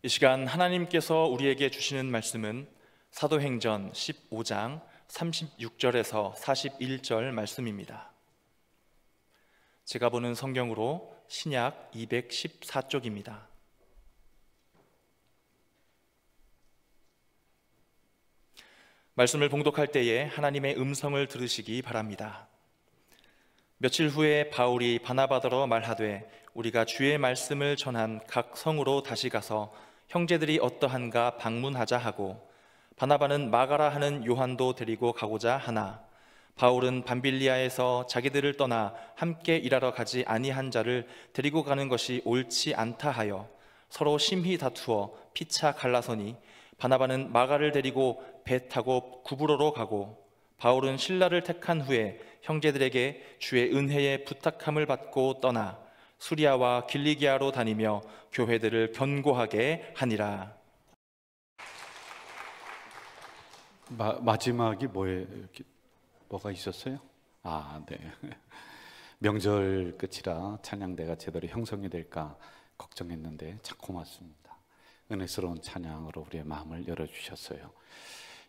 이 시간 하나님께서 우리에게 주시는 말씀은 사도행전 15장 36절에서 41절 말씀입니다. 제가 보는 성경으로 신약 214쪽입니다. 말씀을 봉독할 때에 하나님의 음성을 들으시기 바랍니다. 며칠 후에 바울이 바나바더러 말하되 우리가 주의 말씀을 전한 각 성으로 다시 가서 형제들이 어떠한가 방문하자 하고, 바나바는 마가라 하는 요한도 데리고 가고자 하나 바울은 밤빌리아에서 자기들을 떠나 함께 일하러 가지 아니한 자를 데리고 가는 것이 옳지 않다 하여 서로 심히 다투어 피차 갈라서니, 바나바는 마가를 데리고 배 타고 구브로로 가고, 바울은 실라를 택한 후에 형제들에게 주의 은혜에 부탁함을 받고 떠나 수리아와 길리기아로 다니며 교회들을 견고하게 하니라. 마지막이 뭐가 있었어요? 네. 명절 끝이라 찬양대가 제대로 형성이 될까 걱정했는데 참 고맙습니다. 은혜스러운 찬양으로 우리의 마음을 열어주셨어요.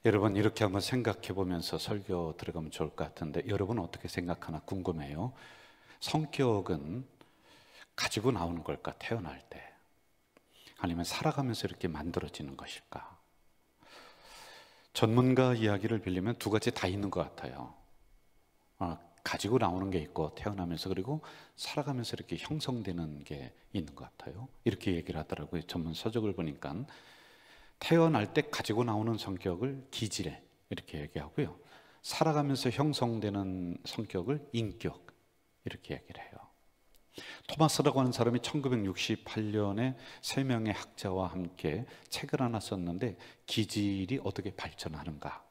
여러분, 이렇게 한번 생각해 보면서 설교 들어가면 좋을 것 같은데, 여러분 어떻게 생각하나 궁금해요. 성격은 가지고 나오는 걸까, 태어날 때? 아니면 살아가면서 이렇게 만들어지는 것일까? 전문가 이야기를 빌리면 두 가지 다 있는 것 같아요. 가지고 나오는 게 있고, 태어나면서, 그리고 살아가면서 이렇게 형성되는 게 있는 것 같아요. 이렇게 얘기를 하더라고요. 전문 서적을 보니까 태어날 때 가지고 나오는 성격을 기질, 이렇게 얘기하고요, 살아가면서 형성되는 성격을 인격, 이렇게 얘기를 해요. 토마스라고 하는 사람이 1968년에 3명의 학자와 함께 책을 하나 썼는데, 기질이 어떻게 발전하는가,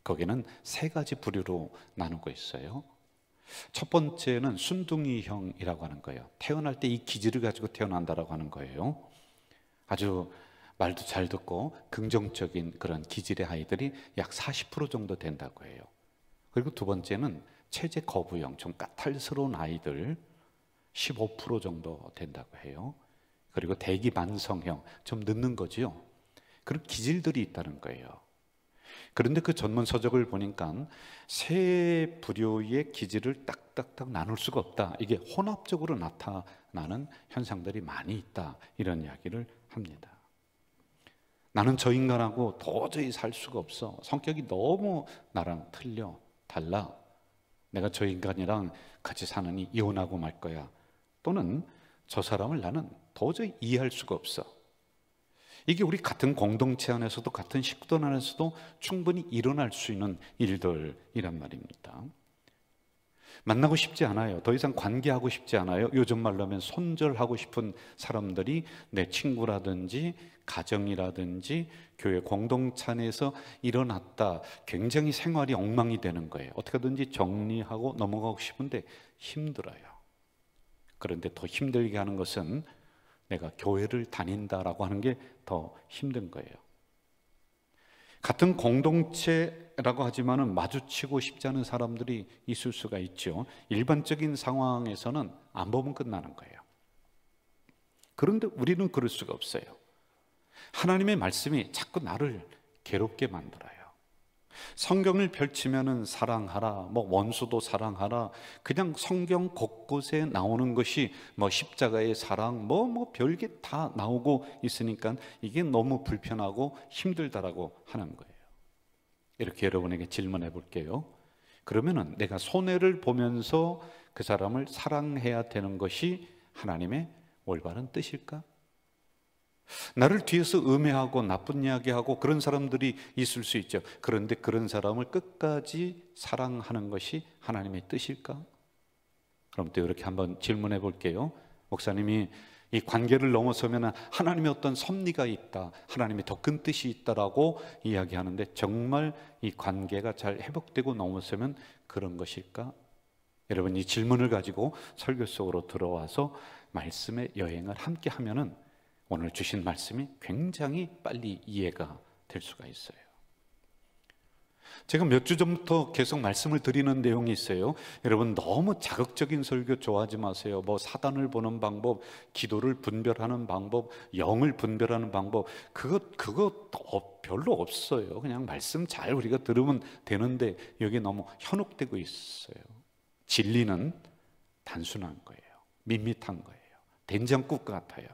거기는 3가지 부류로 나누고 있어요. 첫 번째는 순둥이형이라고 하는 거예요. 태어날 때 이 기질을 가지고 태어난다라고 하는 거예요. 아주 말도 잘 듣고 긍정적인 그런 기질의 아이들이 약 40% 정도 된다고 해요. 그리고 두 번째는 체제 거부형, 좀 까탈스러운 아이들 15% 정도 된다고 해요. 그리고 대기만성형, 좀 늦는 거지요. 그런 기질들이 있다는 거예요. 그런데 그 전문 서적을 보니까 3 부류의 기질을 딱딱딱 나눌 수가 없다. 이게 혼합적으로 나타나는 현상들이 많이 있다, 이런 이야기를 합니다. 나는 저 인간하고 도저히 살 수가 없어. 성격이 너무 나랑 달라. 내가 저 인간이랑 같이 사느니 이혼하고 말 거야. 또는 저 사람을 나는 도저히 이해할 수가 없어. 이게 우리 같은 공동체 안에서도, 같은 식구들 안에서도 충분히 일어날 수 있는 일들이란 말입니다. 만나고 싶지 않아요. 더 이상 관계하고 싶지 않아요. 요즘 말로 하면 손절하고 싶은 사람들이 내 친구라든지 가정이라든지 교회 공동체 안에서 일어났다. 굉장히 생활이 엉망이 되는 거예요. 어떻게든지 정리하고 넘어가고 싶은데 힘들어요. 그런데 더 힘들게 하는 것은 내가 교회를 다닌다라고 하는 게 더 힘든 거예요. 같은 공동체라고 하지만은 마주치고 싶지 않은 사람들이 있을 수가 있죠. 일반적인 상황에서는 안 보면 끝나는 거예요. 그런데 우리는 그럴 수가 없어요. 하나님의 말씀이 자꾸 나를 괴롭게 만들어요. 성경을 펼치면은 사랑하라, 원수도 사랑하라, 그냥 성경 곳곳에 나오는 것이 십자가의 사랑, 별게 다 나오고 있으니까 이게 너무 불편하고 힘들다라고 하는 거예요. 이렇게 여러분에게 질문해 볼게요. 그러면은 내가 손해를 보면서 그 사람을 사랑해야 되는 것이 하나님의 올바른 뜻일까? 나를 뒤에서 음해하고 나쁜 이야기하고 그런 사람들이 있을 수 있죠. 그런데 그런 사람을 끝까지 사랑하는 것이 하나님의 뜻일까? 그럼 또 이렇게 한번 질문해 볼게요. 목사님이 이 관계를 넘어서면 하나님의 어떤 섭리가 있다, 하나님의 더 큰 뜻이 있다라고 이야기하는데, 정말 이 관계가 잘 회복되고 넘어서면 그런 것일까? 여러분, 이 질문을 가지고 설교 속으로 들어와서 말씀의 여행을 함께 하면은 오늘 주신 말씀이 굉장히 빨리 이해가 될 수가 있어요. 제가 몇 주 전부터 계속 말씀을 드리는 내용이 있어요. 여러분, 너무 자극적인 설교 좋아하지 마세요. 뭐 사단을 보는 방법, 기도를 분별하는 방법, 영을 분별하는 방법, 그거 별로 없어요. 그냥 말씀 잘 우리가 들으면 되는데 여기 너무 현혹되고 있어요. 진리는 단순한 거예요. 밋밋한 거예요. 된장국 같아요.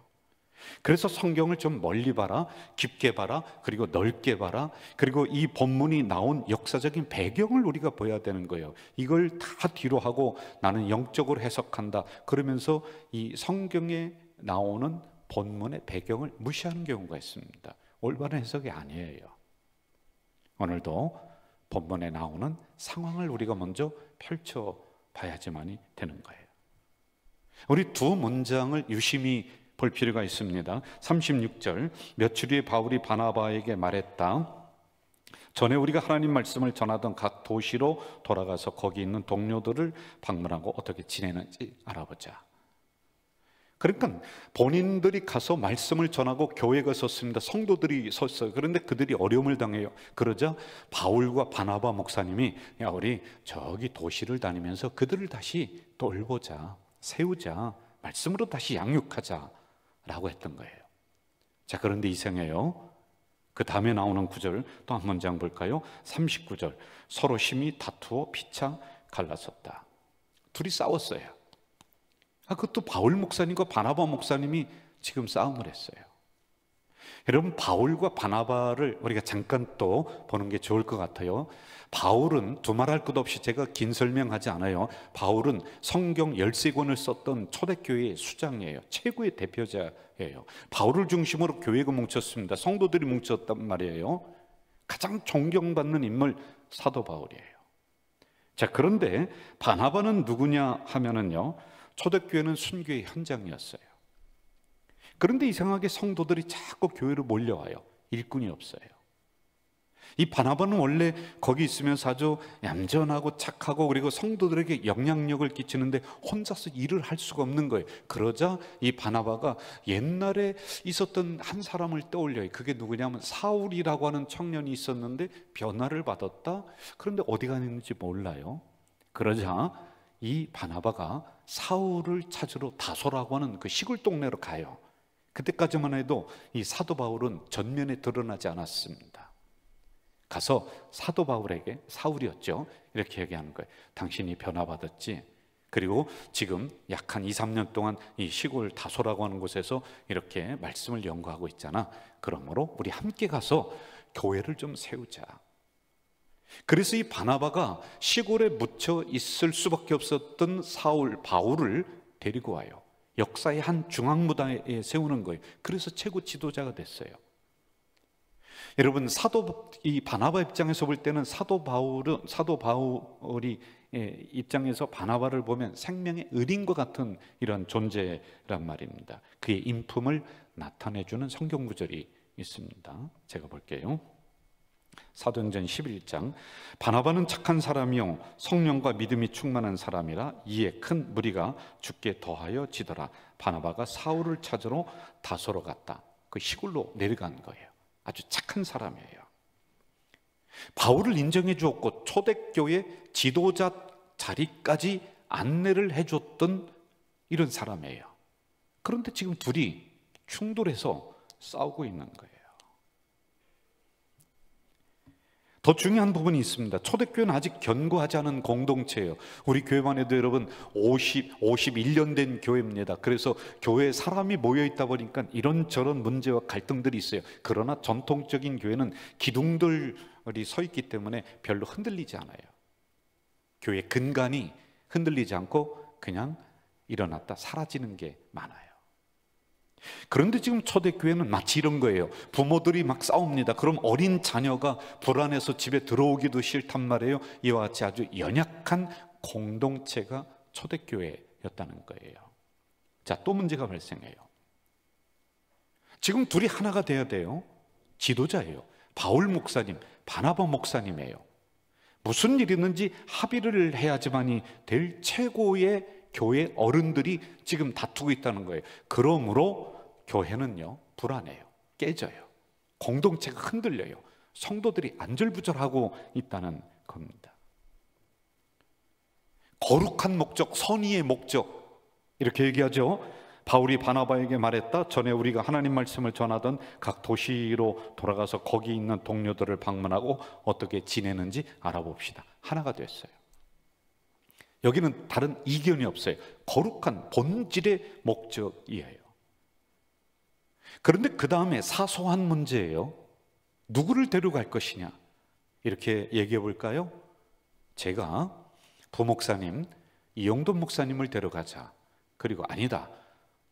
그래서 성경을 좀 멀리 봐라, 깊게 봐라, 그리고 넓게 봐라. 그리고 이 본문이 나온 역사적인 배경을 우리가 봐야 되는 거예요. 이걸 다 뒤로 하고 나는 영적으로 해석한다 그러면서 이 성경에 나오는 본문의 배경을 무시하는 경우가 있습니다. 올바른 해석이 아니에요. 오늘도 본문에 나오는 상황을 우리가 먼저 펼쳐봐야지만이 되는 거예요. 우리 두 문장을 유심히 볼 필요가 있습니다. 36절, 며칠 후에 바울이 바나바에게 말했다. 전에 우리가 하나님 말씀을 전하던 각 도시로 돌아가서 거기 있는 동료들을 방문하고 어떻게 지내는지 알아보자. 그러니까 본인들이 가서 말씀을 전하고 교회가 섰습니다. 성도들이 섰어요. 그런데 그들이 어려움을 당해요. 그러자 바울과 바나바 목사님이 야, 우리 저기 도시를 다니면서 그들을 다시 돌보자, 세우자, 말씀으로 다시 양육하자 라고 했던 거예요. 자, 그런데 이상해요. 그 다음에 나오는 구절 또 한 문장 볼까요? 39절, 서로 심히 다투어 피차 갈라섰다. 둘이 싸웠어요. 그것도 바울 목사님과 바나바 목사님이 지금 싸움을 했어요. 여러분, 바울과 바나바를 우리가 잠깐 또 보는 게 좋을 것 같아요. 바울은 두말할 것 없이, 제가 긴 설명하지 않아요. 바울은 성경 13권을 썼던 초대교회의 수장이에요. 최고의 대표자예요. 바울을 중심으로 교회가 뭉쳤습니다. 성도들이 뭉쳤단 말이에요. 가장 존경받는 인물 사도 바울이에요. 자, 그런데 바나바는 누구냐 하면은요, 초대교회는 순교의 현장이었어요. 그런데 이상하게 성도들이 자꾸 교회로 몰려와요. 일꾼이 없어요. 이 바나바는 원래 거기 있으면서 아주 얌전하고 착하고 그리고 성도들에게 영향력을 끼치는데 혼자서 일을 할 수가 없는 거예요. 그러자 이 바나바가 옛날에 있었던 한 사람을 떠올려요. 그게 누구냐면 사울이라고 하는 청년이 있었는데 변화를 받았다. 그런데 어디 가는지 몰라요. 그러자 이 바나바가 사울을 찾으러 다소라고 하는 그 시골 동네로 가요. 그때까지만 해도 이 사도 바울은 전면에 드러나지 않았습니다. 가서 사도 바울에게, 사울이었죠, 이렇게 얘기하는 거예요. 당신이 변화받았지? 그리고 지금 약 한 2, 3년 동안 이 시골 다소라고 하는 곳에서 이렇게 말씀을 연구하고 있잖아. 그러므로 우리 함께 가서 교회를 좀 세우자. 그래서 이 바나바가 시골에 묻혀 있을 수밖에 없었던 사울, 바울을 데리고 와요. 역사의 한 중앙무당에 세우는 거예요. 그래서 최고 지도자가 됐어요. 여러분, 이 바나바 입장에서 볼 때는 사도 바울이 입장에서 바나바를 보면 생명의 을인과 같은 이런 존재란 말입니다. 그의 인품을 나타내주는 성경 구절이 있습니다. 제가 볼게요. 사도행전 11장, 바나바는 착한 사람이요 성령과 믿음이 충만한 사람이라 이에 큰 무리가 주께 더하여 지더라. 바나바가 사울을 찾으러 다소로 갔다. 그 시골로 내려간 거예요. 아주 착한 사람이에요. 바울을 인정해 주었고 초대교회 지도자 자리까지 안내를 해줬던 이런 사람이에요. 그런데 지금 둘이 충돌해서 싸우고 있는 거예요. 더 중요한 부분이 있습니다. 초대교회는 아직 견고하지 않은 공동체예요. 우리 교회만 해도 여러분 51년 된 교회입니다. 그래서 교회에 사람이 모여있다 보니까 이런저런 문제와 갈등들이 있어요. 그러나 전통적인 교회는 기둥들이 서 있기 때문에 별로 흔들리지 않아요. 교회 근간이 흔들리지 않고 그냥 일어났다 사라지는 게 많아요. 그런데 지금 초대교회는 마치 이런 거예요. 부모들이 막 싸웁니다. 그럼 어린 자녀가 불안해서 집에 들어오기도 싫단 말이에요. 이와 같이 아주 연약한 공동체가 초대교회였다는 거예요. 자, 또 문제가 발생해요. 지금 둘이 하나가 돼야 돼요. 지도자예요. 바울 목사님, 바나바 목사님이에요. 무슨 일이 있는지 합의를 해야지만이 될 최고의 교회 어른들이 지금 다투고 있다는 거예요. 그러므로 교회는요 불안해요. 깨져요. 공동체가 흔들려요. 성도들이 안절부절하고 있다는 겁니다. 거룩한 목적, 선의의 목적, 이렇게 얘기하죠. 바울이 바나바에게 말했다. 전에 우리가 하나님 말씀을 전하던 각 도시로 돌아가서 거기 있는 동료들을 방문하고 어떻게 지내는지 알아봅시다. 하나가 됐어요. 여기는 다른 이견이 없어요. 거룩한 본질의 목적이에요. 그런데 그 다음에 사소한 문제예요. 누구를 데려갈 것이냐, 이렇게 얘기해 볼까요? 제가 부목사님 이영돈 목사님을 데려가자. 그리고 아니다,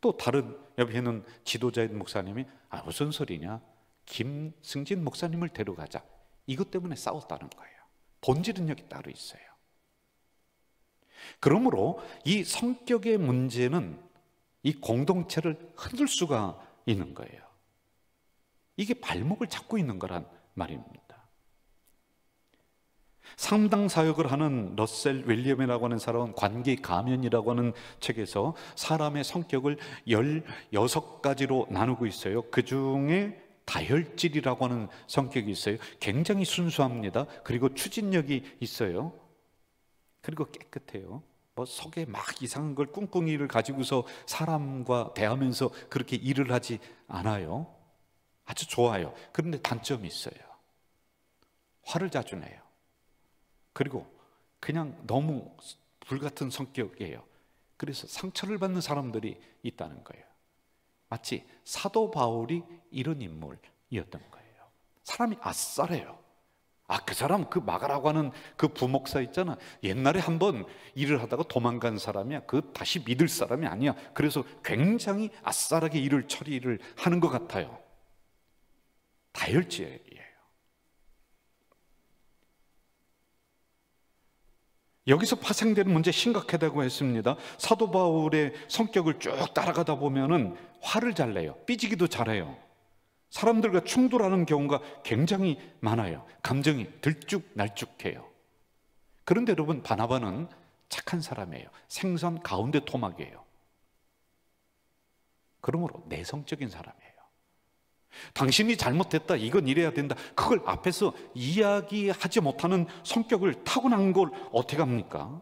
또 다른 옆에 있는 지도자인 목사님이 무슨 소리냐, 김승진 목사님을 데려가자. 이것 때문에 싸웠다는 거예요. 본질은 여기 따로 있어요. 그러므로 이 성격의 문제는 이 공동체를 흔들 수가 있는 거예요. 이게 발목을 잡고 있는 거란 말입니다. 상당 사역을 하는 러셀 윌리엄이라고 하는 사람은 관계 가면이라고 하는 책에서 사람의 성격을 16가지로 나누고 있어요. 그 중에 다혈질이라고 하는 성격이 있어요. 굉장히 순수합니다. 그리고 추진력이 있어요. 그리고 깨끗해요. 뭐 속에 막 이상한 걸 꿍꿍이를 가지고서 사람과 대하면서 그렇게 일을 하지 않아요. 아주 좋아요. 그런데 단점이 있어요. 화를 자주 내요. 그리고 그냥 너무 불같은 성격이에요. 그래서 상처를 받는 사람들이 있다는 거예요. 마치 사도 바울이 이런 인물이었던 거예요. 사람이 아싸래요. 그 사람, 그 마가라고 하는 그 부목사 있잖아, 옛날에 한번 일을 하다가 도망간 사람이야. 그 다시 믿을 사람이 아니야. 그래서 굉장히 아싸하게 일을 처리를 하는 것 같아요. 다혈질이에요. 여기서 파생되는 문제 심각하다고 했습니다. 사도 바울의 성격을 쭉 따라가다 보면은 화를 잘 내요. 삐지기도 잘해요. 사람들과 충돌하는 경우가 굉장히 많아요. 감정이 들쭉날쭉해요. 그런데 여러분, 바나바는 착한 사람이에요. 생선 가운데 토막이에요. 그러므로 내성적인 사람이에요. 당신이 잘못했다, 이건 이래야 된다, 그걸 앞에서 이야기하지 못하는 성격을 타고난 걸 어떻게 합니까?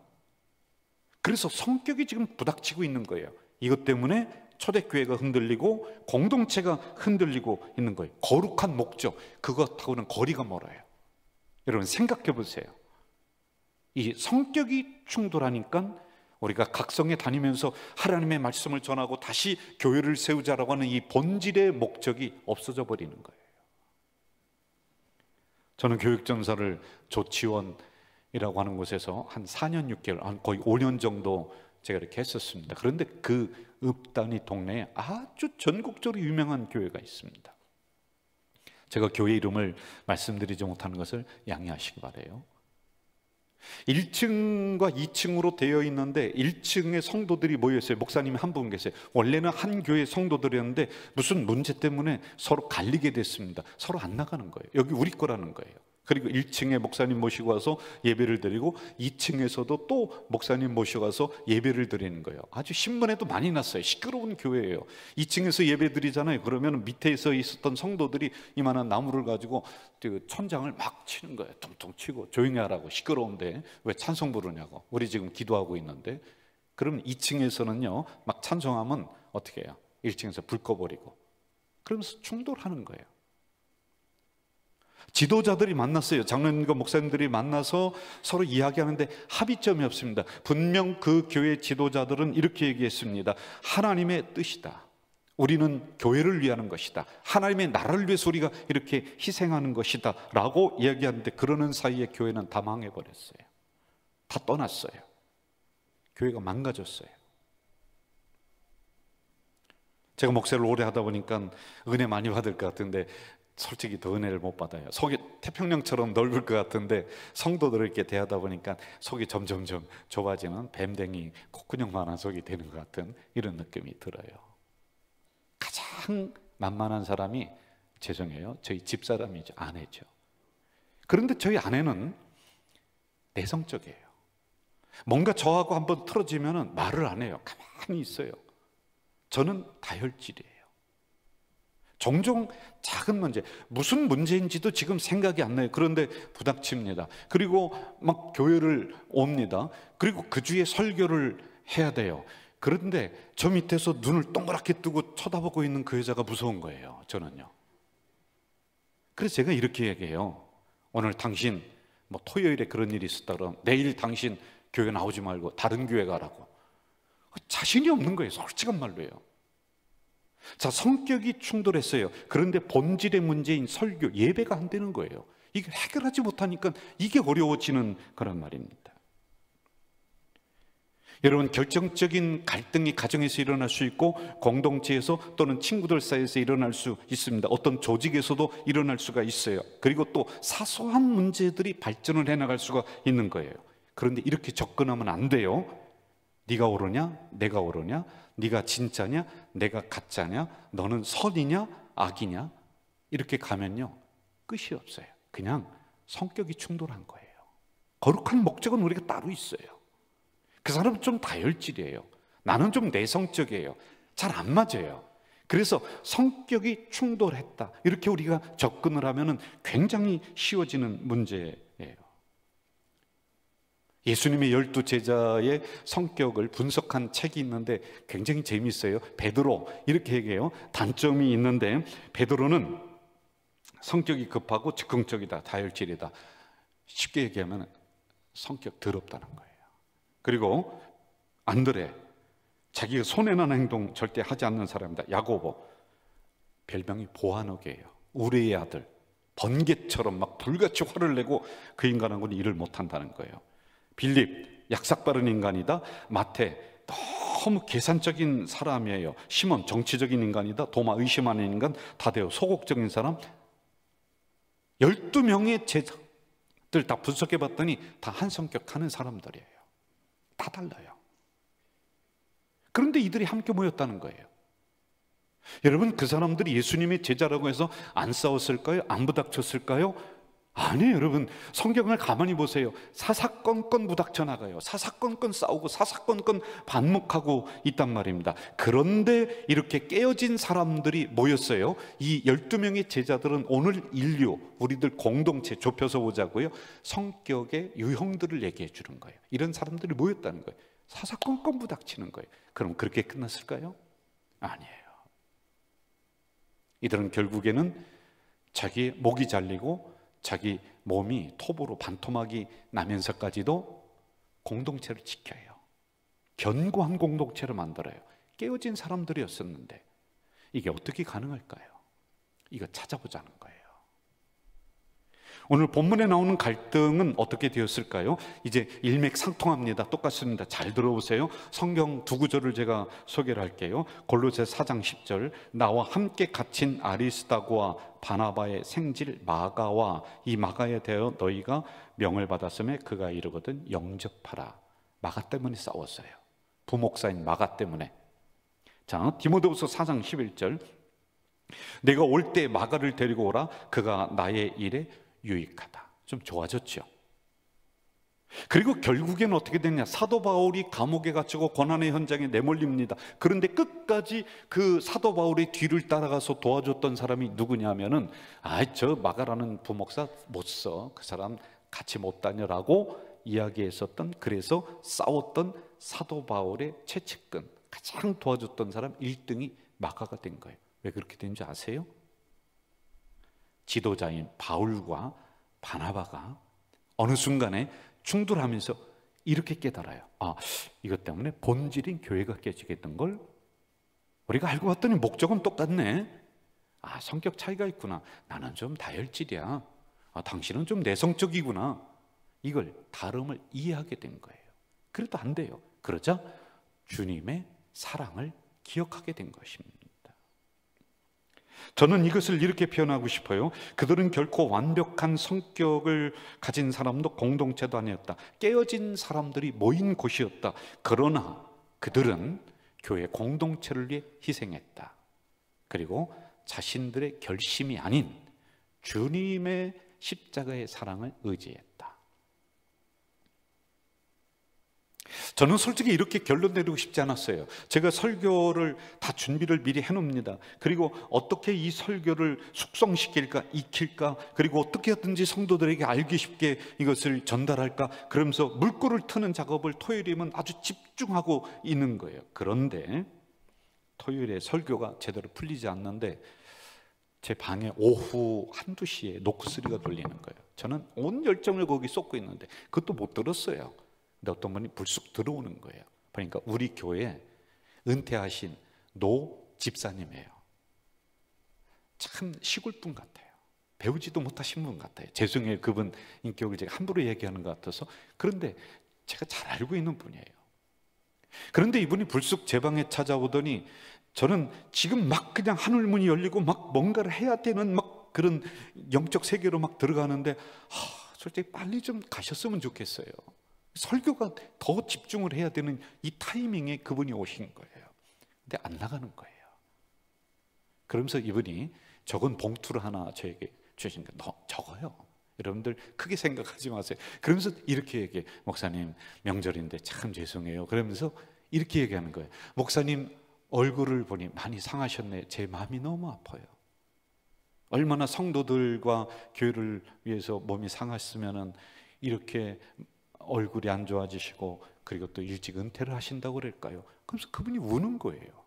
그래서 성격이 지금 부닥치고 있는 거예요. 이것 때문에 초대교회가 흔들리고 공동체가 흔들리고 있는 거예요. 거룩한 목적, 그것하고는 거리가 멀어요. 여러분 생각해 보세요. 이 성격이 충돌하니까 우리가 각성에 다니면서 하나님의 말씀을 전하고 다시 교회를 세우자라고 하는 이 본질의 목적이 없어져 버리는 거예요. 저는 교육전사를 조치원이라고 하는 곳에서 한 4년 6개월, 한 거의 5년 정도 제가 이렇게 했었습니다. 그런데 그 읍단위 동네에 아주 전국적으로 유명한 교회가 있습니다. 제가 교회 이름을 말씀드리지 못하는 것을 양해하시기 바라요. 1층과 2층으로 되어 있는데 1층에 성도들이 모여있어요. 목사님이 한 분 계세요. 원래는 한 교회 성도들이었는데 무슨 문제 때문에 서로 갈리게 됐습니다. 서로 안 나가는 거예요. 여기 우리 거라는 거예요. 그리고 1층에 목사님 모시고 와서 예배를 드리고 2층에서도 또 목사님 모시고 와서 예배를 드리는 거예요. 아주 신문에도 많이 났어요. 시끄러운 교회예요. 2층에서 예배 드리잖아요. 그러면 밑에서 있었던 성도들이 이만한 나무를 가지고 천장을 막 치는 거예요. 퉁퉁 치고 조용히 하라고. 시끄러운데 왜 찬송 부르냐고. 우리 지금 기도하고 있는데. 그럼 2층에서는요 막 찬송하면 어떻게 해요? 1층에서 불 꺼버리고. 그러면서 충돌하는 거예요. 지도자들이 만났어요. 장로님과 목사님들이 만나서 서로 이야기하는데 합의점이 없습니다. 분명 그 교회 지도자들은 이렇게 얘기했습니다. 하나님의 뜻이다. 우리는 교회를 위하는 것이다. 하나님의 나라를 위해서 우리가 이렇게 희생하는 것이다 라고 이야기하는데, 그러는 사이에 교회는 다 망해버렸어요. 다 떠났어요. 교회가 망가졌어요. 제가 목사를 오래 하다 보니까 은혜 많이 받을 것 같은데 솔직히 더 은혜를 못 받아요. 속이 태평양처럼 넓을 것 같은데 성도들을 이렇게 대하다 보니까 속이 점점점 좁아지는 뱀댕이 콧구녕만한 속이 되는 것 같은 이런 느낌이 들어요. 가장 만만한 사람이, 죄송해요, 저희 집사람이죠. 아내죠. 그런데 저희 아내는 내성적이에요. 뭔가 저하고 한번 틀어지면 말을 안 해요. 가만히 있어요. 저는 다혈질이에요. 종종 작은 문제, 무슨 문제인지도 지금 생각이 안 나요. 그런데 부닥칩니다. 그리고 막 교회를 옵니다. 그리고 그 주에 설교를 해야 돼요. 그런데 저 밑에서 눈을 동그랗게 뜨고 쳐다보고 있는 그 여자가 무서운 거예요. 저는요. 그래서 제가 이렇게 얘기해요. 오늘 당신 뭐 토요일에 그런 일이 있었다 그러면 내일 당신 교회 나오지 말고 다른 교회 가라고. 자신이 없는 거예요. 솔직한 말로요. 자, 성격이 충돌했어요. 그런데 본질의 문제인 설교, 예배가 안 되는 거예요. 이게 해결하지 못하니까 이게 어려워지는 그런 말입니다. 여러분, 결정적인 갈등이 가정에서 일어날 수 있고 공동체에서 또는 친구들 사이에서 일어날 수 있습니다. 어떤 조직에서도 일어날 수가 있어요. 그리고 또 사소한 문제들이 발전을 해나갈 수가 있는 거예요. 그런데 이렇게 접근하면 안 돼요. 네가 옳으냐? 내가 옳으냐? 네가 진짜냐? 내가 가짜냐? 너는 선이냐? 악이냐? 이렇게 가면요, 끝이 없어요. 그냥 성격이 충돌한 거예요. 거룩한 목적은 우리가 따로 있어요. 그 사람은 좀 다혈질이에요. 나는 좀 내성적이에요. 잘 안 맞아요. 그래서 성격이 충돌했다, 이렇게 우리가 접근을 하면은 굉장히 쉬워지는 문제예요. 예수님의 12제자의 성격을 분석한 책이 있는데 굉장히 재미있어요. 베드로, 이렇게 얘기해요. 단점이 있는데 베드로는 성격이 급하고 즉흥적이다, 다혈질이다. 쉽게 얘기하면 성격 더럽다는 거예요. 그리고 안드레, 자기가 손해나는 행동 절대 하지 않는 사람이다. 야고보, 별명이 보아너게예요. 우레의 아들, 번개처럼 막 불같이 화를 내고 그 인간하고는 일을 못한다는 거예요. 빌립, 약삭빠른 인간이다. 마태, 너무 계산적인 사람이에요. 시몬, 정치적인 인간이다. 도마, 의심하는 인간. 다데오, 소극적인 사람. 12명의 제자들 다 분석해 봤더니 다 한 성격 하는 사람들이에요. 다 달라요. 그런데 이들이 함께 모였다는 거예요. 여러분, 그 사람들이 예수님의 제자라고 해서 안 싸웠을까요? 안 부닥쳤을까요? 아니에요. 여러분, 성경을 가만히 보세요. 사사건건 부닥쳐 나가요. 사사건건 싸우고 사사건건 반목하고 있단 말입니다. 그런데 이렇게 깨어진 사람들이 모였어요. 이 12명의 제자들은 오늘 인류, 우리들 공동체 좁혀서 보자고요, 성격의 유형들을 얘기해 주는 거예요. 이런 사람들이 모였다는 거예요. 사사건건 부닥치는 거예요. 그럼 그렇게 끝났을까요? 아니에요. 이들은 결국에는 자기 목이 잘리고 자기 몸이 톱으로 반토막이 나면서까지도 공동체를 지켜요. 견고한 공동체를 만들어요. 깨어진 사람들이었었는데 이게 어떻게 가능할까요? 이거 찾아보자는 거예요. 오늘 본문에 나오는 갈등은 어떻게 되었을까요? 이제 일맥상통합니다. 똑같습니다. 잘 들어보세요. 성경 두 구절을 제가 소개를 할게요. 골로새 4장 10절, 나와 함께 갇힌 아리스다고와 바나바의 생질 마가와 이 마가에 대하여 너희가 명을 받았음에 그가 이르거든 영접하라. 마가 때문에 싸웠어요. 부목사인 마가 때문에. 자, 디모데후서 4장 11절, 내가 올 때 마가를 데리고 오라. 그가 나의 일에 유익하다. 좀 좋아졌죠. 그리고 결국에는 어떻게 됐냐? 사도 바울이 감옥에 갇히고 고난의 현장에 내몰립니다. 그런데 끝까지 그 사도 바울의 뒤를 따라가서 도와줬던 사람이 누구냐면은, 저 마가라는 부목사 못 써, 그 사람 같이 못 다녀라고 이야기했었던, 그래서 싸웠던 사도 바울의 최측근, 가장 도와줬던 사람 1등이 마가가 된 거예요. 왜 그렇게 된지 아세요? 지도자인 바울과 바나바가 어느 순간에 충돌하면서 이렇게 깨달아요. 이것 때문에 본질인 교회가 깨지겠던 걸 우리가 알고 봤더니 목적은 똑같네. 성격 차이가 있구나. 나는 좀 다혈질이야. 당신은 좀 내성적이구나. 이걸 다름을 이해하게 된 거예요. 그래도 안 돼요. 그러자 주님의 사랑을 기억하게 된 것입니다. 저는 이것을 이렇게 표현하고 싶어요. 그들은 결코 완벽한 성격을 가진 사람도 공동체도 아니었다. 깨어진 사람들이 모인 곳이었다. 그러나 그들은 교회 공동체를 위해 희생했다. 그리고 자신들의 결심이 아닌 주님의 십자가의 사랑을 의지했다. 저는 솔직히 이렇게 결론 내리고 싶지 않았어요. 제가 설교를 다 준비를 미리 해놓습니다. 그리고 어떻게 이 설교를 숙성시킬까, 익힐까, 그리고 어떻게 하든지 성도들에게 알기 쉽게 이것을 전달할까, 그러면서 물꼬를 트는 작업을 토요일이면 아주 집중하고 있는 거예요. 그런데 토요일에 설교가 제대로 풀리지 않는데 제 방에 오후 1~2시에 노크소리가 들리는 거예요. 저는 온 열정을 거기 쏟고 있는데 그것도 못 들었어요. 근데 어떤 분이 불쑥 들어오는 거예요. 그러니까 우리 교회 은퇴하신 노 집사님이에요. 참 시골 분 같아요. 배우지도 못하신 분 같아요. 죄송해요. 그분 인격을 제가 함부로 얘기하는 것 같아서. 그런데 제가 잘 알고 있는 분이에요. 그런데 이분이 불쑥 제 방에 찾아오더니 저는 지금 막 그냥 하늘문이 열리고 막 뭔가를 해야 되는 막 그런 영적 세계로 막 들어가는데 솔직히 빨리 좀 가셨으면 좋겠어요. 설교가 더 집중을 해야 되는 이 타이밍에 그분이 오신 거예요. 근데 안 나가는 거예요. 그러면서 이분이 적은 봉투를 하나 저에게 주신 거예요. 너 적어요. 여러분들 크게 생각하지 마세요. 그러면서 이렇게 얘기해. 목사님 명절인데 참 죄송해요. 그러면서 이렇게 얘기하는 거예요. 목사님 얼굴을 보니 많이 상하셨네. 제 마음이 너무 아파요. 얼마나 성도들과 교회를 위해서 몸이 상하셨으면 이렇게 얼굴이 안 좋아지시고 그리고 또 일찍 은퇴를 하신다고 그럴까요? 그래서 그분이 우는 거예요.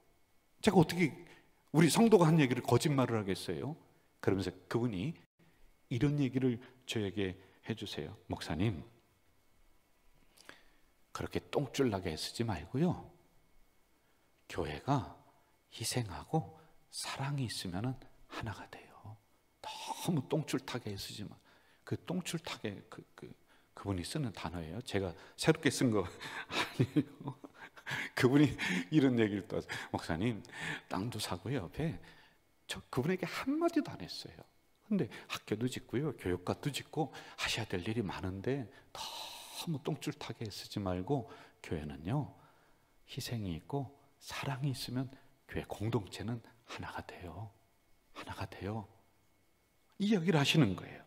제가 어떻게 우리 성도가 한 얘기를 거짓말을 하겠어요? 그러면서 그분이 이런 얘기를 저에게 해주세요. 목사님, 그렇게 똥줄나게 애쓰지 말고요, 교회가 희생하고 사랑이 있으면 하나가 돼요. 너무 똥줄타게 애쓰지 마. 그 똥줄타게 그분이 쓰는 단어예요. 제가 새롭게 쓴 거 아니에요. 그분이 이런 얘기를 또 하세요. 목사님, 땅도 사고요, 옆에 저 그분에게 한마디도 안 했어요. 근데 학교도 짓고요, 교육과도 짓고 하셔야 될 일이 많은데 너무 똥줄타게 쓰지 말고 교회는요, 희생이 있고 사랑이 있으면 교회 공동체는 하나가 돼요. 하나가 돼요. 이 이야기를 하시는 거예요.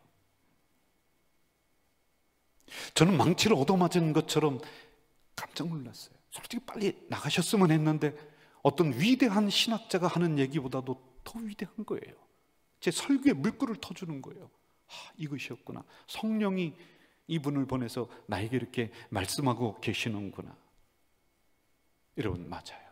저는 망치를 얻어맞은 것처럼 깜짝 놀랐어요. 솔직히 빨리 나가셨으면 했는데 어떤 위대한 신학자가 하는 얘기보다도 더 위대한 거예요. 제 설교에 물꼬를 터주는 거예요. 이것이었구나. 성령이 이분을 보내서 나에게 이렇게 말씀하고 계시는구나. 여러분, 맞아요.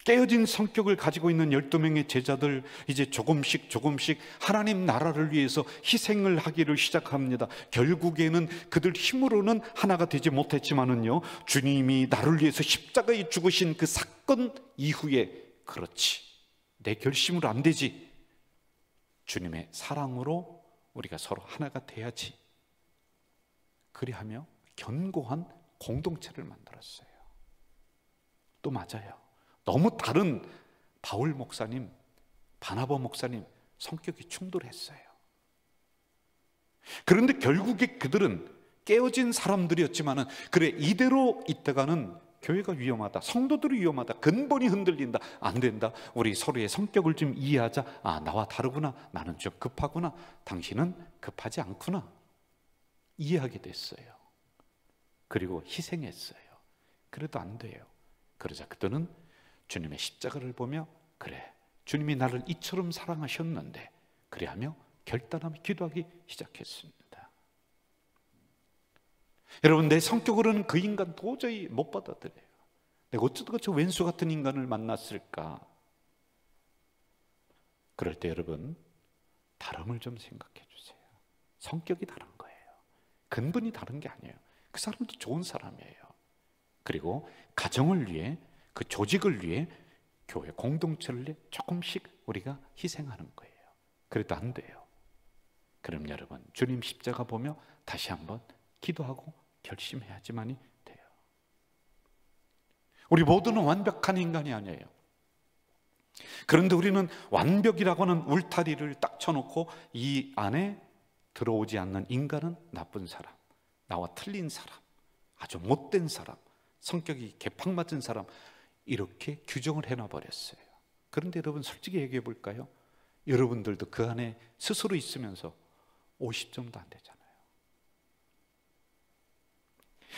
깨어진 성격을 가지고 있는 12명의 제자들, 이제 조금씩 하나님 나라를 위해서 희생을 하기를 시작합니다. 결국에는 그들 힘으로는 하나가 되지 못했지만은요, 주님이 나를 위해서 십자가에 죽으신 그 사건 이후에, 그렇지, 내 결심으로 안 되지, 주님의 사랑으로 우리가 서로 하나가 돼야지, 그리하며 견고한 공동체를 만들었어요. 또 맞아요. 너무 다른 바울 목사님, 바나바 목사님 성격이 충돌했어요. 그런데 결국에 그들은 깨어진 사람들이었지만은, 그래, 이대로 있다가는 교회가 위험하다, 성도들이 위험하다, 근본이 흔들린다, 안 된다, 우리 서로의 성격을 좀 이해하자. 나와 다르구나, 나는 좀 급하구나, 당신은 급하지 않구나, 이해하게 됐어요. 그리고 희생했어요. 그래도 안 돼요. 그러자 그들은 주님의 십자가를 보며, 그래, 주님이 나를 이처럼 사랑하셨는데, 그래 하며 결단하며 기도하기 시작했습니다. 여러분, 내 성격으로는 그 인간 도저히 못 받아들여요. 내가 어쩌다가 저 왼수 같은 인간을 만났을까? 그럴 때 여러분, 다름을 좀 생각해 주세요. 성격이 다른 거예요. 근본이 다른 게 아니에요. 그 사람도 좋은 사람이에요. 그리고 가정을 위해, 그 조직을 위해, 교회 공동체를 위해 조금씩 우리가 희생하는 거예요. 그래도 안 돼요. 그럼 여러분, 주님 십자가 보며 다시 한번 기도하고 결심해야지만이 돼요. 우리 모두는 완벽한 인간이 아니에요. 그런데 우리는 완벽이라고 하는 울타리를 딱 쳐놓고 이 안에 들어오지 않는 인간은 나쁜 사람, 나와 틀린 사람, 아주 못된 사람, 성격이 개팍맞은 사람, 이렇게 규정을 해놔버렸어요. 그런데 여러분, 솔직히 얘기해 볼까요? 여러분들도 그 안에 스스로 있으면서 50점도 안 되잖아요.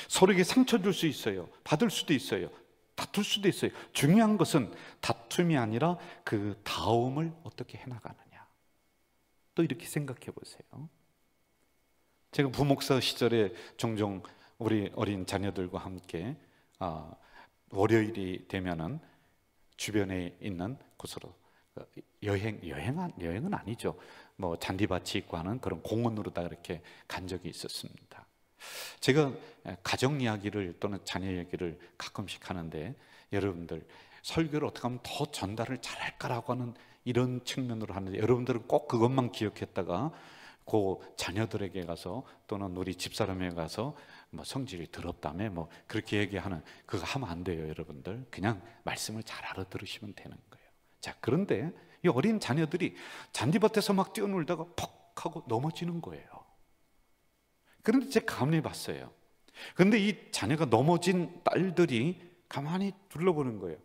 서로에게 상처 줄 수 있어요. 받을 수도 있어요. 다툴 수도 있어요. 중요한 것은 다툼이 아니라 그 다음을 어떻게 해나가느냐. 또 이렇게 생각해 보세요. 제가 부목사 시절에 종종 우리 어린 자녀들과 함께 월요일이 되면은 주변에 있는 곳으로 여행은 아니죠. 뭐 잔디밭이 있고 하는 그런 공원으로다 이렇게 간 적이 있었습니다. 제가 가정 이야기를 또는 자녀 이야기를 가끔씩 하는데, 여러분들 설교를 어떻게 하면 더 전달을 잘할까라고 하는 이런 측면으로 하는데, 여러분들은 꼭 그것만 기억했다가 그 자녀들에게 가서 또는 우리 집사람에게 가서 뭐 성질이 더럽다며 뭐 그렇게 얘기하는, 그거 하면 안 돼요. 여러분들 그냥 말씀을 잘 알아들으시면 되는 거예요. 자, 그런데 이 어린 자녀들이 잔디밭에서 막 뛰어놀다가 퍽 하고 넘어지는 거예요. 그런데 제가 가만히 봤어요. 그런데 이 자녀가 넘어진 딸들이 가만히 둘러보는 거예요.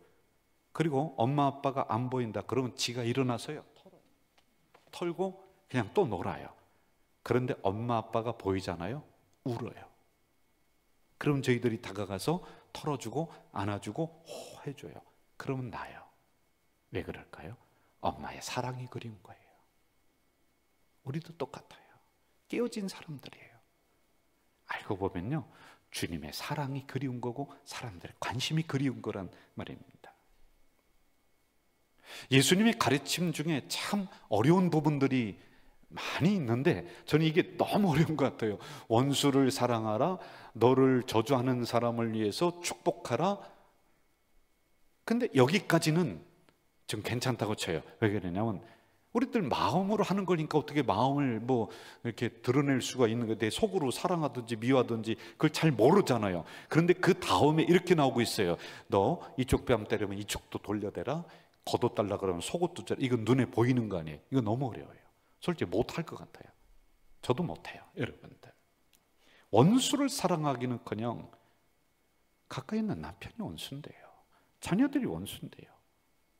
그리고 엄마 아빠가 안 보인다 그러면 지가 일어나서요, 털고 그냥 또 놀아요. 그런데 엄마 아빠가 보이잖아요, 울어요. 그럼 저희들이 다가가서 털어주고 안아주고 호 해줘요. 그러면 나요. 왜 그럴까요? 엄마의 사랑이 그리운 거예요. 우리도 똑같아요. 깨어진 사람들이에요. 알고 보면요, 주님의 사랑이 그리운 거고 사람들의 관심이 그리운 거란 말입니다. 예수님의 가르침 중에 참 어려운 부분들이 많이 있는데 저는 이게 너무 어려운 것 같아요. 원수를 사랑하라, 너를 저주하는 사람을 위해서 축복하라. 근데 여기까지는 좀 괜찮다고 쳐요. 왜 그러냐면 우리들 마음으로 하는 거니까 어떻게 마음을 뭐 이렇게 드러낼 수가 있는 거예요. 내 속으로 사랑하든지 미워하든지 그걸 잘 모르잖아요. 그런데 그 다음에 이렇게 나오고 있어요. 너 이쪽 뺨 때리면 이쪽도 돌려대라, 걷어달라 그러면 속옷도 잘. 이건 눈에 보이는 거 아니에요. 이거 너무 어려워요. 솔직히 못할 것 같아요. 저도 못해요. 여러분들, 원수를 사랑하기는커녕 가까이 있는 남편이 원수인데요, 자녀들이 원수인데요,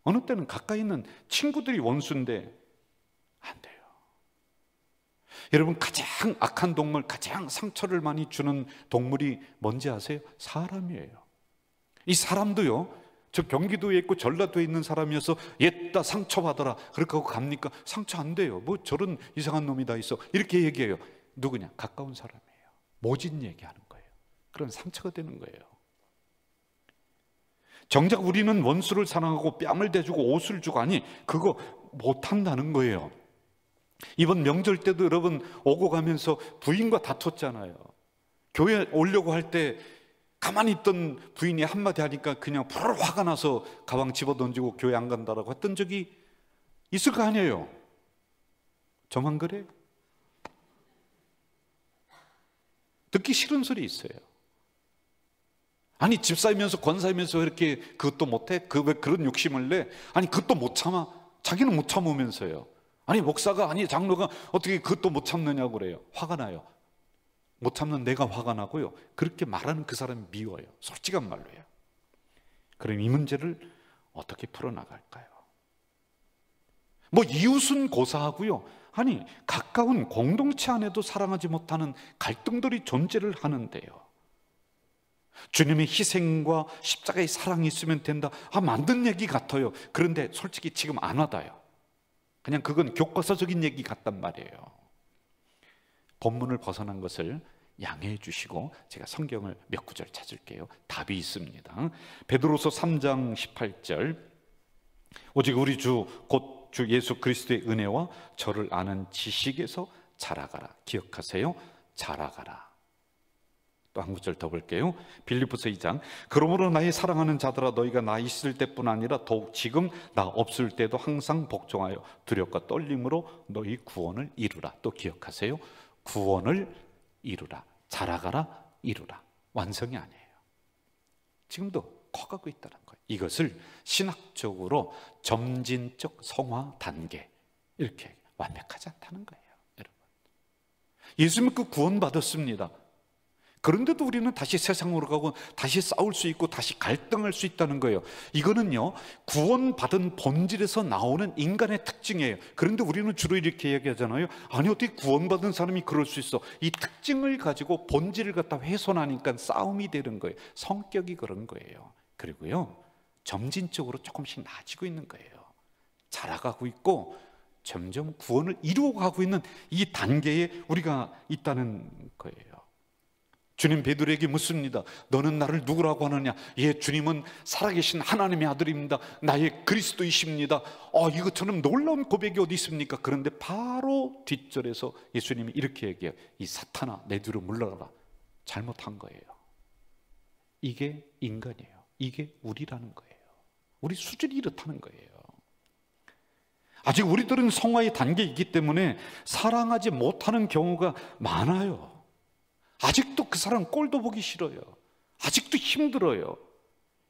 어느 때는 가까이 있는 친구들이 원수인데 안 돼요. 여러분, 가장 악한 동물, 가장 상처를 많이 주는 동물이 뭔지 아세요? 사람이에요. 이 사람도요, 저 경기도에 있고 전라도에 있는 사람이어서 옛다 상처받아라 그렇게 하고 갑니까? 상처 안 돼요. 뭐 저런 이상한 놈이 다 있어 이렇게 얘기해요. 누구냐? 가까운 사람이에요. 모진 얘기하는 거예요. 그런 상처가 되는 거예요. 정작 우리는 원수를 사랑하고 뺨을 대주고 옷을 주고, 아니 그거 못한다는 거예요. 이번 명절 때도 여러분 오고 가면서 부인과 다퉜잖아요. 교회 오려고 할 때 가만히 있던 부인이 한마디 하니까 그냥 불 화가 나서 가방 집어던지고 교회 안 간다라고 했던 적이 있을 거 아니에요. 저만 그래요? 듣기 싫은 소리 있어요. 아니 집사이면서 권사이면서 왜 이렇게 그것도 못해? 왜 그런 욕심을 내? 아니 그것도 못 참아? 자기는 못 참으면서요. 아니 목사가, 아니 장로가 어떻게 그것도 못 참느냐고 그래요. 화가 나요. 못 참는 내가 화가 나고요, 그렇게 말하는 그 사람이 미워요. 솔직한 말로요. 그럼 이 문제를 어떻게 풀어나갈까요? 뭐 이웃은 고사하고요, 아니 가까운 공동체 안에도 사랑하지 못하는 갈등들이 존재를 하는데요, 주님의 희생과 십자가의 사랑이 있으면 된다. 만든 얘기 같아요. 그런데 솔직히 지금 안 와닿아요. 그냥 그건 교과서적인 얘기 같단 말이에요. 본문을 벗어난 것을 양해해 주시고 제가 성경을 몇 구절 찾을게요. 답이 있습니다. 베드로서 3장 18절, 오직 우리 주 곧 주 예수 그리스도의 은혜와 저를 아는 지식에서 자라가라. 기억하세요. 자라가라. 또 한 구절 더 볼게요. 빌립보서 2장, 그러므로 나의 사랑하는 자들아, 너희가 나 있을 때뿐 아니라 더욱 지금 나 없을 때도 항상 복종하여 두렵과 떨림으로 너희 구원을 이루라. 또 기억하세요. 구원을 이루라. 자라가라. 이루라. 완성이 아니에요. 지금도 커가고 있다는 거예요. 이것을 신학적으로 점진적 성화 단계, 이렇게 완벽하지 않다는 거예요. 여러분, 예수 믿고 구원받았습니다. 그런데도 우리는 다시 세상으로 가고 다시 싸울 수 있고 다시 갈등할 수 있다는 거예요. 이거는요, 구원받은 본질에서 나오는 인간의 특징이에요. 그런데 우리는 주로 이렇게 얘기하잖아요. 아니, 어떻게 구원받은 사람이 그럴 수 있어? 이 특징을 가지고 본질을 갖다 훼손하니까 싸움이 되는 거예요. 성격이 그런 거예요. 그리고요, 점진적으로 조금씩 나아지고 있는 거예요. 자라가고 있고 점점 구원을 이루어가고 있는 이 단계에 우리가 있다는 거예요. 주님 베드로에게 묻습니다. 너는 나를 누구라고 하느냐? 예, 주님은 살아계신 하나님의 아들입니다. 나의 그리스도이십니다. 이것처럼 놀라운 고백이 어디 있습니까? 그런데 바로 뒷절에서 예수님이 이렇게 얘기해요. 이 사탄아, 내 뒤로 물러가라. 잘못한 거예요. 이게 인간이에요. 이게 우리라는 거예요. 우리 수준이 이렇다는 거예요. 아직 우리들은 성화의 단계이기 때문에 사랑하지 못하는 경우가 많아요. 아직도 그 사람 꼴도 보기 싫어요. 아직도 힘들어요.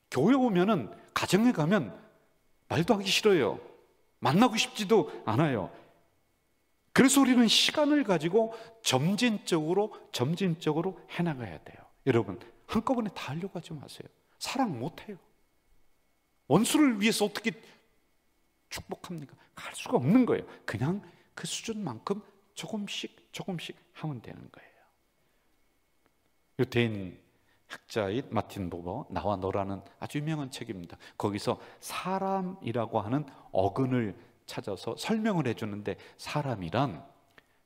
교회 오면은, 가정에 가면 말도 하기 싫어요. 만나고 싶지도 않아요. 그래서 우리는 시간을 가지고 점진적으로 해나가야 돼요. 여러분, 한꺼번에 다 하려고 하지 마세요. 사랑 못해요. 원수를 위해서 어떻게 축복합니까? 할 수가 없는 거예요. 그냥 그 수준만큼 조금씩 하면 되는 거예요. 유대인 학자인 마틴 부버, 나와 너라는 아주 유명한 책입니다. 거기서 사람이라고 하는 어근을 찾아서 설명을 해주는데, 사람이란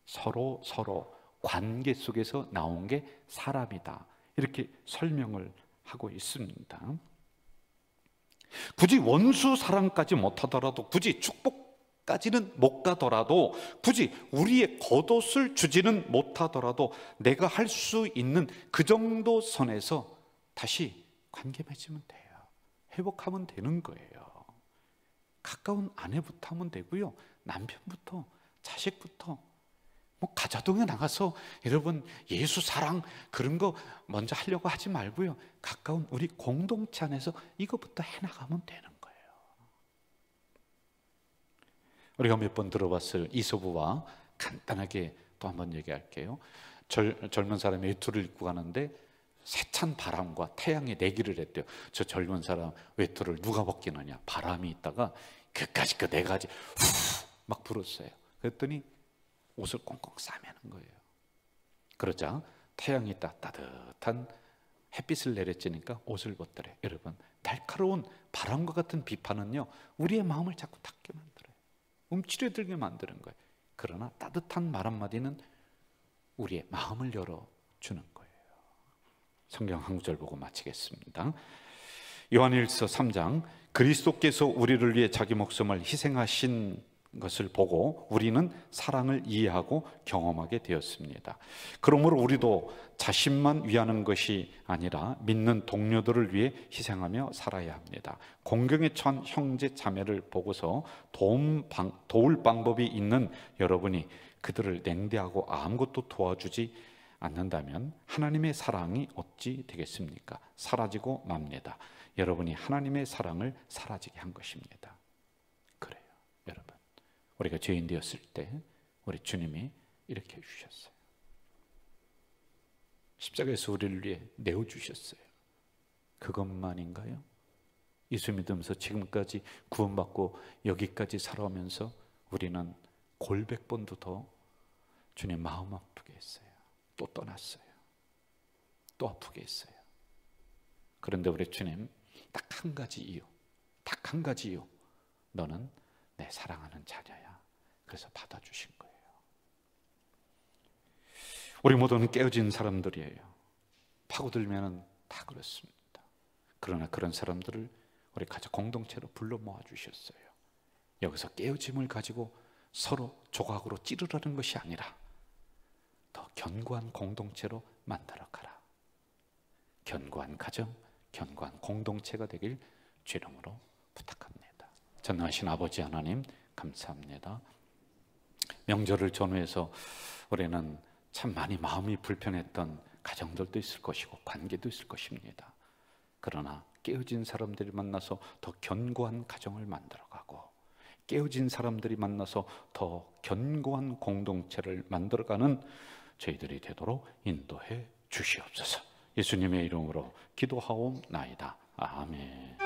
서로 관계 속에서 나온 게 사람이다, 이렇게 설명을 하고 있습니다. 굳이 원수 사랑까지 못하더라도, 굳이 축복까지는 못 가더라도, 굳이 우리의 겉옷을 주지는 못하더라도 내가 할 수 있는 그 정도 선에서 다시 관계 맺으면 돼요. 회복하면 되는 거예요. 가까운 아내부터 하면 되고요, 남편부터, 자식부터, 가자동에 나가서 여러분 예수 사랑 그런 거 먼저 하려고 하지 말고요, 가까운 우리 공동체 안에서 이것부터 해나가면 되는 거예요. 우리가 몇 번 들어봤을 이소부와 간단하게 또 한번 얘기할게요. 젊은 사람이 외투를 입고 가는데 세찬 바람과 태양이 내기를 했대요. 저 젊은 사람 외투를 누가 벗기느냐. 바람이 있다가 그까짓 거 네 가지 막 불었어요. 그랬더니 옷을 꽁꽁 싸매는 거예요. 그러자 태양이 따뜻한 햇빛을 내려쬐니까 옷을 벗더래. 여러분, 날카로운 바람과 같은 비판은요, 우리의 마음을 자꾸 닫게 만들어요. 움츠려들게 만드는 거예요. 그러나 따뜻한 말 한마디는 우리의 마음을 열어주는 거예요. 성경 한 구절 보고 마치겠습니다. 요한일서 3장, 그리스도께서 우리를 위해 자기 목숨을 희생하신 것을 보고 우리는 사랑을 이해하고 경험하게 되었습니다. 그러므로 우리도 자신만 위하는 것이 아니라 믿는 동료들을 위해 희생하며 살아야 합니다. 공경에 처한 형제 자매를 보고서 도울 방법이 있는 여러분이 그들을 냉대하고 아무것도 도와주지 않는다면 하나님의 사랑이 어찌 되겠습니까? 사라지고 맙니다. 여러분이 하나님의 사랑을 사라지게 한 것입니다. 그래요, 여러분. 우리가 죄인 되었을 때 우리 주님이 이렇게 해주셨어요. 십자가에서 우리를 위해 내어주셨어요. 그것만인가요? 예수 믿으면서 지금까지 구원받고 여기까지 살아오면서 우리는 골백번도 더 주님 마음 아프게 했어요. 또 떠났어요. 또 아프게 했어요. 그런데 우리 주님 딱 한 가지 이유, 너는 내 사랑하는 자녀야. 그래서 받아주신 거예요. 우리 모두는 깨어진 사람들이에요. 파고들면 다 그렇습니다. 그러나 그런 사람들을 우리 가족 공동체로 불러 모아주셨어요. 여기서 깨어짐을 가지고 서로 조각으로 찌르라는 것이 아니라 더 견고한 공동체로 만들어가라. 견고한 가정, 견고한 공동체가 되길 주 이름으로 부탁합니다. 전능하신 아버지 하나님, 감사합니다. 명절을 전후해서 우리는 참 많이 마음이 불편했던 가정들도 있을 것이고 관계도 있을 것입니다. 그러나 깨어진 사람들이 만나서 더 견고한 가정을 만들어가고, 깨어진 사람들이 만나서 더 견고한 공동체를 만들어가는 저희들이 되도록 인도해 주시옵소서. 예수님의 이름으로 기도하옵나이다. 아멘.